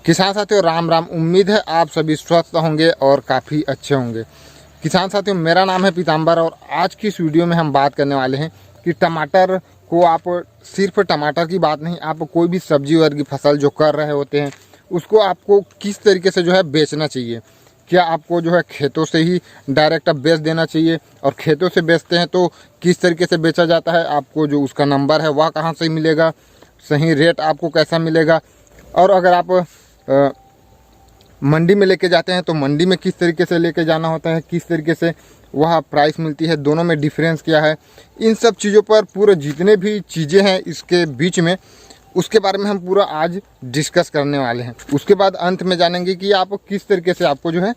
किसान साथियों राम राम। उम्मीद है आप सभी स्वस्थ होंगे और काफ़ी अच्छे होंगे। किसान साथियों मेरा नाम है पीताम्बर और आज की इस वीडियो में हम बात करने वाले हैं कि टमाटर को आप सिर्फ टमाटर की बात नहीं, आप कोई भी सब्जी वर्ग की फसल जो कर रहे होते हैं उसको आपको किस तरीके से जो है बेचना चाहिए। क्या आपको जो है खेतों से ही डायरेक्ट अब बेच देना चाहिए, और खेतों से बेचते हैं तो किस तरीके से बेचा जाता है, आपको जो उसका नंबर है वह कहाँ से मिलेगा, सही रेट आपको कैसा मिलेगा, और अगर आप मंडी में लेके जाते हैं तो मंडी में किस तरीके से लेके जाना होता है, किस तरीके से वह प्राइस मिलती है, दोनों में डिफरेंस क्या है, इन सब चीज़ों पर पूरे जितने भी चीज़ें हैं इसके बीच में उसके बारे में हम पूरा आज डिस्कस करने वाले हैं। उसके बाद अंत में जानेंगे कि आप किस तरीके से आपको जो है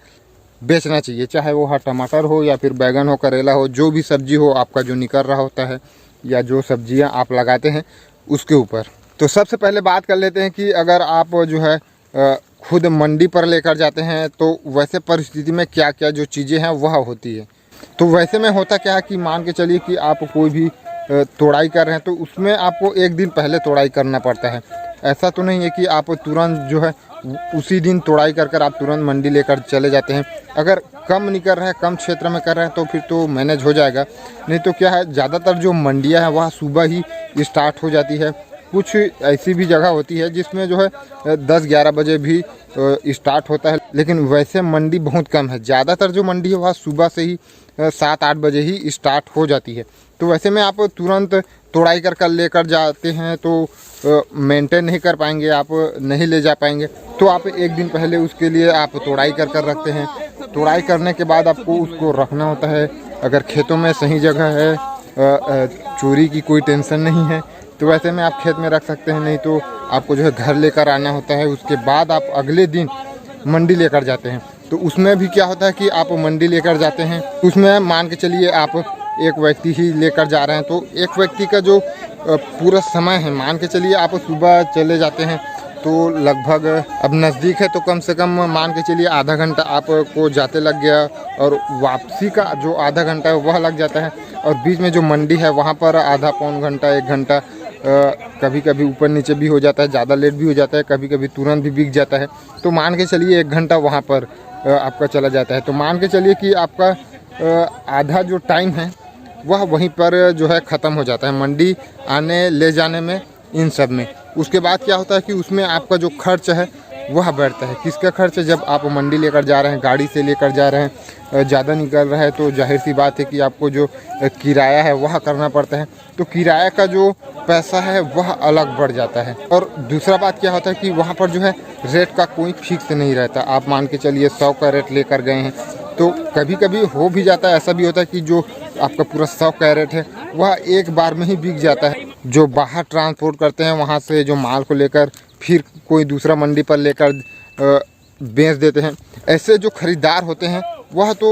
बेचना चाहिए, चाहे वो हर टमाटर हो या फिर बैगन हो, करेला हो, जो भी सब्जी हो आपका जो निकल रहा होता है या जो सब्जियां आप लगाते हैं उसके ऊपर। तो सबसे पहले बात कर लेते हैं कि अगर आप जो है खुद मंडी पर लेकर जाते हैं तो वैसे परिस्थिति में क्या क्या जो चीज़ें हैं वह होती है। तो वैसे में होता क्या है कि मान के चलिए कि आप कोई भी तोड़ाई कर रहे हैं तो उसमें आपको एक दिन पहले तोड़ाई करना पड़ता है। ऐसा तो नहीं है कि आप तुरंत जो है उसी दिन तोड़ाई कर आप तुरंत मंडी लेकर चले जाते हैं। अगर कम नहीं कर रहे हैं, कम क्षेत्र में कर रहे हैं तो फिर तो मैनेज हो जाएगा। नहीं तो क्या है, ज़्यादातर जो मंडियाँ हैं वह सुबह ही स्टार्ट हो जाती है। कुछ ऐसी भी जगह होती है जिसमें जो है 10-11 बजे भी स्टार्ट होता है, लेकिन वैसे मंडी बहुत कम है। ज़्यादातर जो मंडी है वह सुबह से ही 7-8 बजे ही स्टार्ट हो जाती है। तो वैसे में आप तुरंत तोड़ाई कर लेकर जाते हैं तो मेंटेन नहीं कर पाएंगे, आप नहीं ले जा पाएंगे। तो आप एक दिन पहले उसके लिए आप तोड़ाई कर रखते हैं। तोड़ाई करने के बाद आपको उसको रखना होता है। अगर खेतों में सही जगह है, चोरी की कोई टेंशन नहीं है, तो वैसे में आप खेत में रख सकते हैं। नहीं तो आपको जो है घर लेकर आना होता है। उसके बाद आप अगले दिन मंडी लेकर जाते हैं। तो उसमें भी क्या होता है कि आप मंडी लेकर जाते हैं, उसमें मान के चलिए आप एक व्यक्ति ही लेकर जा रहे हैं। तो एक व्यक्ति का जो पूरा समय है, मान के चलिए आप सुबह चले जाते हैं तो लगभग, अब नज़दीक है तो कम से कम मान के चलिए आधा घंटा आपको जाते लग गया, और वापसी का जो आधा घंटा है वह लग जाता है। और बीच में जो मंडी है वहाँ पर आधा पौन घंटा 1 घंटा कभी कभी ऊपर नीचे भी हो जाता है, ज़्यादा लेट भी हो जाता है, कभी कभी तुरंत भी बिक जाता है। तो मान के चलिए 1 घंटा वहाँ पर आपका चला जाता है। तो मान के चलिए कि आपका आधा जो टाइम है वह वहीं पर जो है ख़त्म हो जाता है, मंडी आने ले जाने में, इन सब में। उसके बाद क्या होता है कि उसमें आपका जो खर्च है वह बढ़ता है। किसका खर्च है? जब आप मंडी लेकर जा रहे हैं, गाड़ी से लेकर जा रहे हैं, ज़्यादा निकल रहा है तो जाहिर सी बात है कि आपको जो किराया है वह करना पड़ता है। तो किराया का जो पैसा है वह अलग बढ़ जाता है। और दूसरा बात क्या होता है कि वहाँ पर जो है रेट का कोई फिक्स नहीं रहता। आप मान के चलिए 100 का रेट लेकर गए हैं तो कभी कभी हो भी जाता है, ऐसा भी होता है कि जो आपका पूरा 100 का रेट है वह एक बार में ही बिक जाता है। जो बाहर ट्रांसपोर्ट करते हैं वहाँ से जो माल को लेकर फिर कोई दूसरा मंडी पर लेकर बेच देते हैं। ऐसे जो खरीदार होते हैं वह तो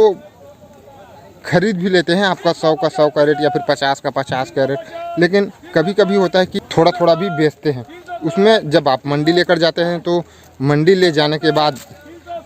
खरीद भी लेते हैं आपका 100 का 100 का रेट या फिर 50 का 50 का रेट, लेकिन कभी कभी होता है कि थोड़ा थोड़ा भी बेचते हैं। उसमें जब आप मंडी लेकर जाते हैं तो मंडी ले जाने के बाद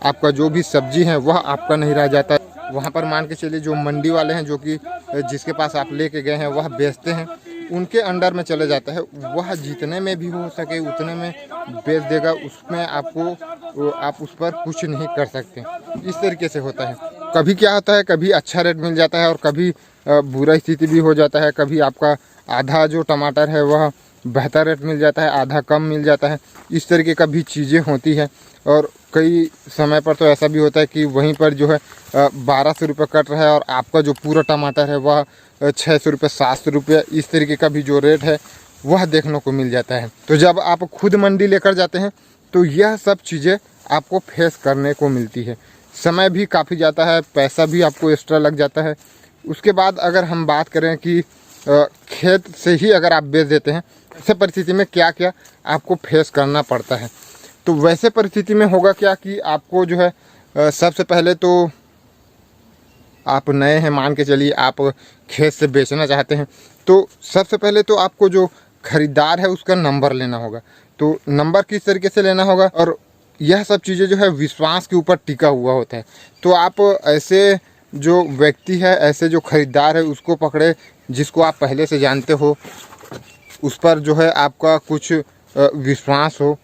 आपका जो भी सब्जी है वह आपका नहीं रह जाता है। वहाँ पर मान के चलिए जो मंडी वाले हैं, जो कि जिसके पास आप लेके गए हैं वह बेचते हैं, उनके अंडर में चले जाता है। वह जितने में भी हो सके उतने में बेच देगा, उसमें आपको आप उस पर कुछ नहीं कर सकते। इस तरीके से होता है। कभी क्या होता है, कभी अच्छा रेट मिल जाता है और कभी बुरा स्थिति भी हो जाता है। कभी आपका आधा जो टमाटर है वह बेहतर रेट मिल जाता है, आधा कम मिल जाता है। इस तरीके का भी चीज़ें होती है। और कई समय पर तो ऐसा भी होता है कि वहीं पर जो है 1200 रुपये कट रहा है और आपका जो पूरा टमाटर है वह 600 रुपये 700 रुपये, इस तरीके का भी जो रेट है वह देखने को मिल जाता है। तो जब आप खुद मंडी लेकर जाते हैं तो यह सब चीज़ें आपको फेस करने को मिलती है। समय भी काफ़ी जाता है, पैसा भी आपको एक्स्ट्रा लग जाता है। उसके बाद अगर हम बात करें कि खेत से ही अगर आप बेच देते हैं, ऐसे परिस्थिति में क्या क्या आपको फेस करना पड़ता है। तो वैसे परिस्थिति में होगा क्या कि आपको जो है सबसे पहले तो आप नए हैं, मान के चलिए आप खेत से बेचना चाहते हैं, तो सबसे पहले तो आपको जो ख़रीदार है उसका नंबर लेना होगा। तो नंबर किस तरीके से लेना होगा, और यह सब चीज़ें जो है विश्वास के ऊपर टिका हुआ होता है। तो आप ऐसे जो व्यक्ति है, ऐसे जो ख़रीदार है उसको पकड़े जिसको आप पहले से जानते हो, उस पर जो है आपका कुछ विश्वास हो,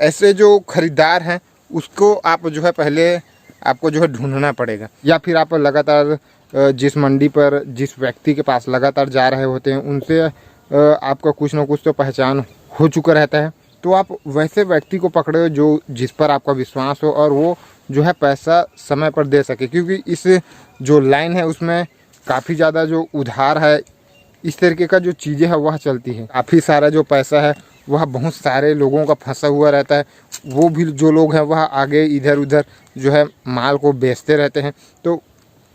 ऐसे जो खरीदार हैं उसको आप जो है पहले आपको जो है ढूंढना पड़ेगा, या फिर आप लगातार जिस मंडी पर जिस व्यक्ति के पास लगातार जा रहे होते हैं उनसे आपका कुछ ना कुछ तो पहचान हो चुका रहता है। तो आप वैसे व्यक्ति को पकड़े जो जिस पर आपका विश्वास हो और वो जो है पैसा समय पर दे सके, क्योंकि इस जो लाइन है उसमें काफ़ी ज़्यादा जो उधार है, इस तरीके का जो चीज़ें है वह चलती है। काफ़ी सारा जो पैसा है वह बहुत सारे लोगों का फंसा हुआ रहता है। वो भी जो लोग हैं वह आगे इधर उधर जो है माल को बेचते रहते हैं। तो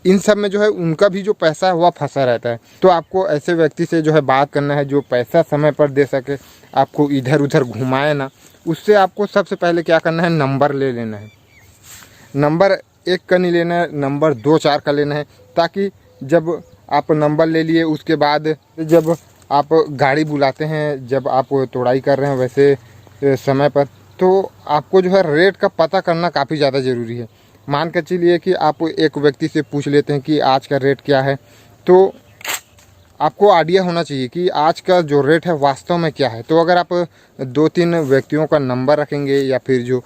इन सब में जो है उनका भी जो पैसा है वह फंसा रहता है। तो आपको ऐसे व्यक्ति से जो है बात करना है जो पैसा समय पर दे सके, आपको इधर उधर घुमाए ना। उससे आपको सबसे पहले क्या करना है, नंबर ले लेना है। नंबर 1 का नहीं लेना है, नंबर 2-4 का लेना है, ताकि जब आप नंबर ले लिए उसके बाद जब आप गाड़ी बुलाते हैं, जब आप तोड़ाई कर रहे हैं वैसे समय पर, तो आपको जो है रेट का पता करना काफ़ी ज़्यादा ज़रूरी है। मान कर चलिए कि आप एक व्यक्ति से पूछ लेते हैं कि आज का रेट क्या है, तो आपको आइडिया होना चाहिए कि आज का जो रेट है वास्तव में क्या है। तो अगर आप 2-3 व्यक्तियों का नंबर रखेंगे या फिर जो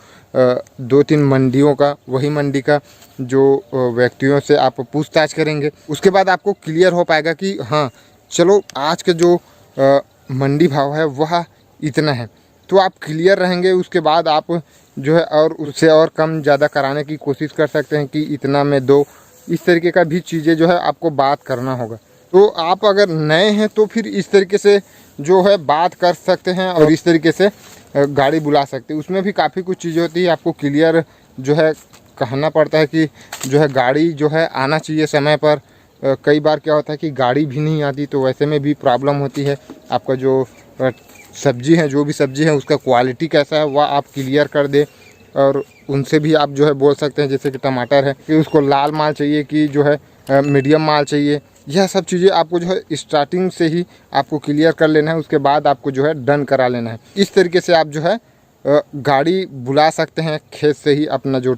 2-3 मंडियों का, वही मंडी का जो व्यक्तियों से आप पूछताछ करेंगे, उसके बाद आपको क्लियर हो पाएगा कि हाँ चलो आज का जो मंडी भाव है वह इतना है। तो आप क्लियर रहेंगे, उसके बाद आप जो है और उससे और कम ज़्यादा कराने की कोशिश कर सकते हैं कि इतना में दो। इस तरीके का भी चीज़ें जो है आपको बात करना होगा। तो आप अगर नए हैं तो फिर इस तरीके से जो है बात कर सकते हैं और इस तरीके से गाड़ी बुला सकते हैं। उसमें भी काफ़ी कुछ चीज़ें होती है, आपको क्लियर जो है कहना पड़ता है कि जो है गाड़ी जो है आना चाहिए समय पर। कई बार क्या होता है कि गाड़ी भी नहीं आती, तो वैसे में भी प्रॉब्लम होती है। आपका जो सब्जी है, जो भी सब्जी है उसका क्वालिटी कैसा है वह आप क्लियर कर दे। और उनसे भी आप जो है बोल सकते हैं, जैसे कि टमाटर है कि उसको लाल माल चाहिए कि जो है मीडियम माल चाहिए। यह सब चीज़ें आपको जो है स्टार्टिंग से ही आपको क्लियर कर लेना है, उसके बाद आपको जो है डन करा लेना है। इस तरीके से आप जो है गाड़ी बुला सकते हैं, खेत से ही अपना जो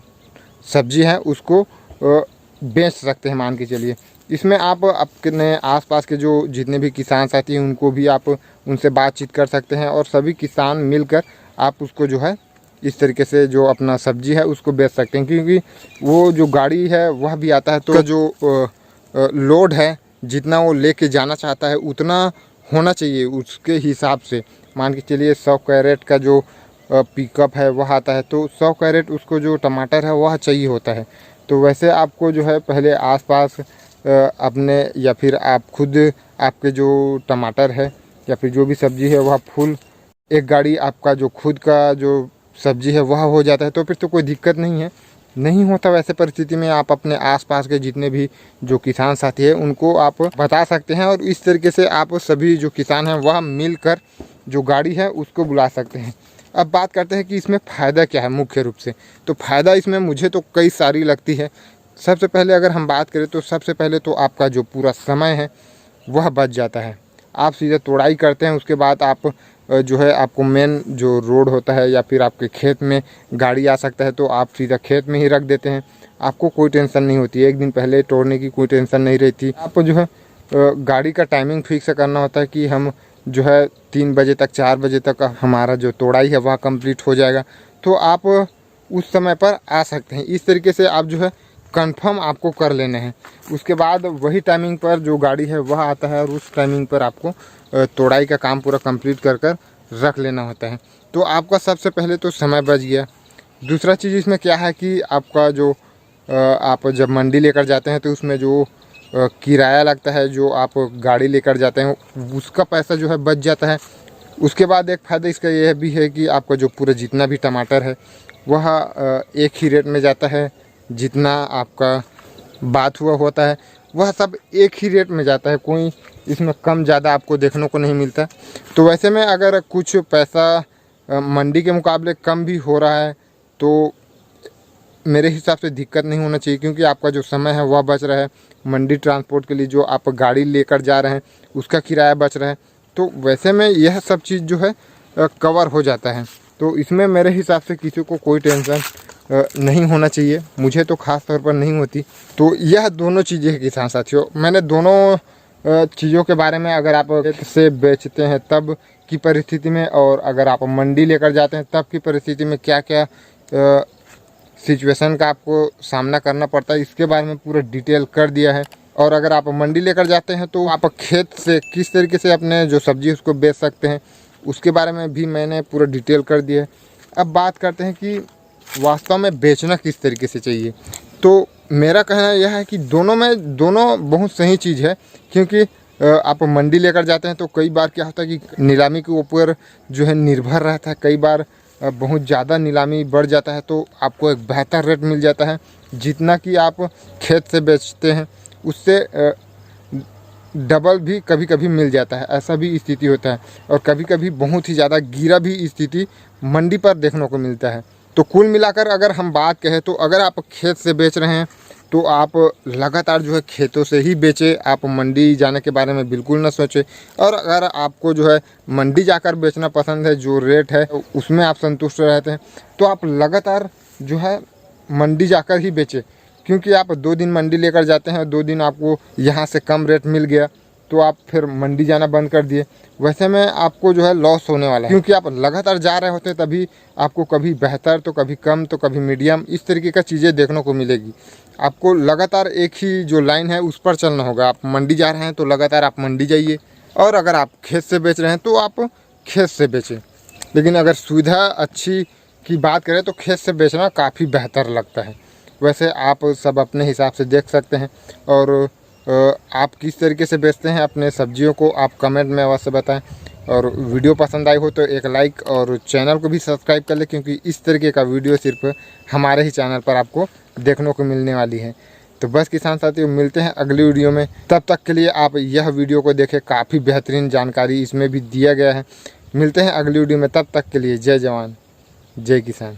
सब्जी है उसको बेच सकते हैं, मान के चलिए। इसमें आप अपने आसपास के जो जितने भी किसान साथी हैं उनको भी आप उनसे बातचीत कर सकते हैं और सभी किसान मिलकर आप उसको जो है इस तरीके से जो अपना सब्जी है उसको बेच सकते हैं। क्योंकि वो जो गाड़ी है वह भी आता है, तो जो लोड है जितना वो लेके जाना चाहता है उतना होना चाहिए उसके हिसाब से। मान के चलिए 100 कैरेट का जो पिकअप है वह आता है, तो 100 कैरेट उसको जो टमाटर है वह चाहिए होता है। तो वैसे आपको जो है पहले आसपास अपने या फिर आप खुद आपके जो टमाटर है या फिर जो भी सब्जी है वह फुल एक गाड़ी आपका जो खुद का जो सब्जी है वह हो जाता है, तो फिर तो कोई दिक्कत नहीं है। नहीं होता वैसे परिस्थिति में आप अपने आसपास के जितने भी जो किसान साथी है उनको आप बता सकते हैं और इस तरीके से आप सभी जो किसान हैं वह मिलकर जो गाड़ी है उसको बुला सकते हैं। अब बात करते हैं कि इसमें फ़ायदा क्या है मुख्य रूप से। तो फ़ायदा इसमें मुझे तो कई सारी लगती है। सबसे पहले अगर हम बात करें तो सबसे पहले तो आपका जो पूरा समय है वह बच जाता है। आप सीधे तोड़ाई करते हैं, उसके बाद आप जो है आपको मेन जो रोड होता है या फिर आपके खेत में गाड़ी आ सकता है, तो आप सीधा खेत में ही रख देते हैं। आपको कोई टेंशन नहीं होती है, एक दिन पहले तोड़ने की कोई टेंशन नहीं रहती। आपको जो है गाड़ी का टाइमिंग फिक्स करना होता है कि हम जो है 3 बजे तक 4 बजे तक हमारा जो तोड़ाई है वह कंप्लीट हो जाएगा, तो आप उस समय पर आ सकते हैं। इस तरीके से आप जो है कंफर्म आपको कर लेने हैं। उसके बाद वही टाइमिंग पर जो गाड़ी है वह आता है और उस टाइमिंग पर आपको तोड़ाई का काम पूरा कंप्लीट कर रख लेना होता है। तो आपका सबसे पहले तो समय बच गया। दूसरा चीज़ इसमें क्या है कि आपका जो आप जब मंडी लेकर जाते हैं तो उसमें जो किराया लगता है, जो आप गाड़ी लेकर जाते हैं उसका पैसा जो है बच जाता है। उसके बाद एक फ़ायदा इसका यह भी है कि आपका जो पूरा जितना भी टमाटर है वह एक ही रेट में जाता है। जितना आपका बात हुआ होता है वह सब एक ही रेट में जाता है, कोई इसमें कम ज़्यादा आपको देखने को नहीं मिलता। तो वैसे में अगर कुछ पैसा मंडी के मुकाबले कम भी हो रहा है तो मेरे हिसाब से दिक्कत नहीं होना चाहिए, क्योंकि आपका जो समय है वह बच रहा है। मंडी ट्रांसपोर्ट के लिए जो आप गाड़ी लेकर जा रहे हैं उसका किराया बच रहा है। तो वैसे में यह सब चीज़ जो है कवर हो जाता है। तो इसमें मेरे हिसाब से किसी को कोई टेंशन नहीं होना चाहिए, मुझे तो ख़ास तौर पर नहीं होती। तो यह दोनों चीज़ें हैं किसान साथियों। मैंने दोनों चीज़ों के बारे में, अगर आप से बेचते हैं तब की परिस्थिति में, और अगर आप मंडी लेकर जाते हैं तब की परिस्थिति में क्या क्या सिचुएशन का आपको सामना करना पड़ता है, इसके बारे में पूरा डिटेल कर दिया है। और अगर आप मंडी लेकर जाते हैं तो आप खेत से किस तरीके से अपने जो सब्जी उसको बेच सकते हैं, उसके बारे में भी मैंने पूरा डिटेल कर दिया है। अब बात करते हैं कि वास्तव में बेचना किस तरीके से चाहिए। तो मेरा कहना यह है कि दोनों बहुत सही चीज़ है, क्योंकि आप मंडी लेकर जाते हैं तो कई बार क्या होता है कि नीलामी के ऊपर जो है निर्भर रहता है। कई बार बहुत ज़्यादा नीलामी बढ़ जाता है तो आपको एक बेहतर रेट मिल जाता है, जितना कि आप खेत से बेचते हैं उससे डबल भी कभी कभी मिल जाता है। ऐसा भी स्थिति होता है, और कभी कभी बहुत ही ज़्यादा गिरा भी स्थिति मंडी पर देखने को मिलता है। तो कुल मिलाकर अगर हम बात कहें तो अगर आप खेत से बेच रहे हैं तो आप लगातार जो है खेतों से ही बेचें, आप मंडी जाने के बारे में बिल्कुल ना सोचें। और अगर आपको जो है मंडी जाकर बेचना पसंद है, जो रेट है उसमें आप संतुष्ट रहते हैं, तो आप लगातार जो है मंडी जाकर ही बेचें। क्योंकि आप 2 दिन मंडी लेकर जाते हैं, 2 दिन आपको यहाँ से कम रेट मिल गया तो आप फिर मंडी जाना बंद कर दिए, वैसे में आपको जो है लॉस होने वाला है। क्योंकि आप लगातार जा रहे होते तभी आपको कभी बेहतर तो कभी कम तो कभी मीडियम इस तरीके का चीज़ें देखने को मिलेगी। आपको लगातार एक ही जो लाइन है उस पर चलना होगा। आप मंडी जा रहे हैं तो लगातार आप मंडी जाइए, और अगर आप खेत से बेच रहे हैं तो आप खेत से बेचें। लेकिन अगर सुविधा अच्छी की बात करें तो खेत से बेचना काफ़ी बेहतर लगता है। वैसे आप सब अपने हिसाब से देख सकते हैं, और आप किस तरीके से बेचते हैं अपने सब्जियों को आप कमेंट में अवश्य बताएं। और वीडियो पसंद आई हो तो एक लाइक और चैनल को भी सब्सक्राइब कर लें, क्योंकि इस तरीके का वीडियो सिर्फ हमारे ही चैनल पर आपको देखने को मिलने वाली है। तो बस किसान साथियों, मिलते हैं अगली वीडियो में। तब तक के लिए आप यह वीडियो को देखें, काफ़ी बेहतरीन जानकारी इसमें भी दिया गया है। मिलते हैं अगली वीडियो में, तब तक के लिए जय जवान जय किसान।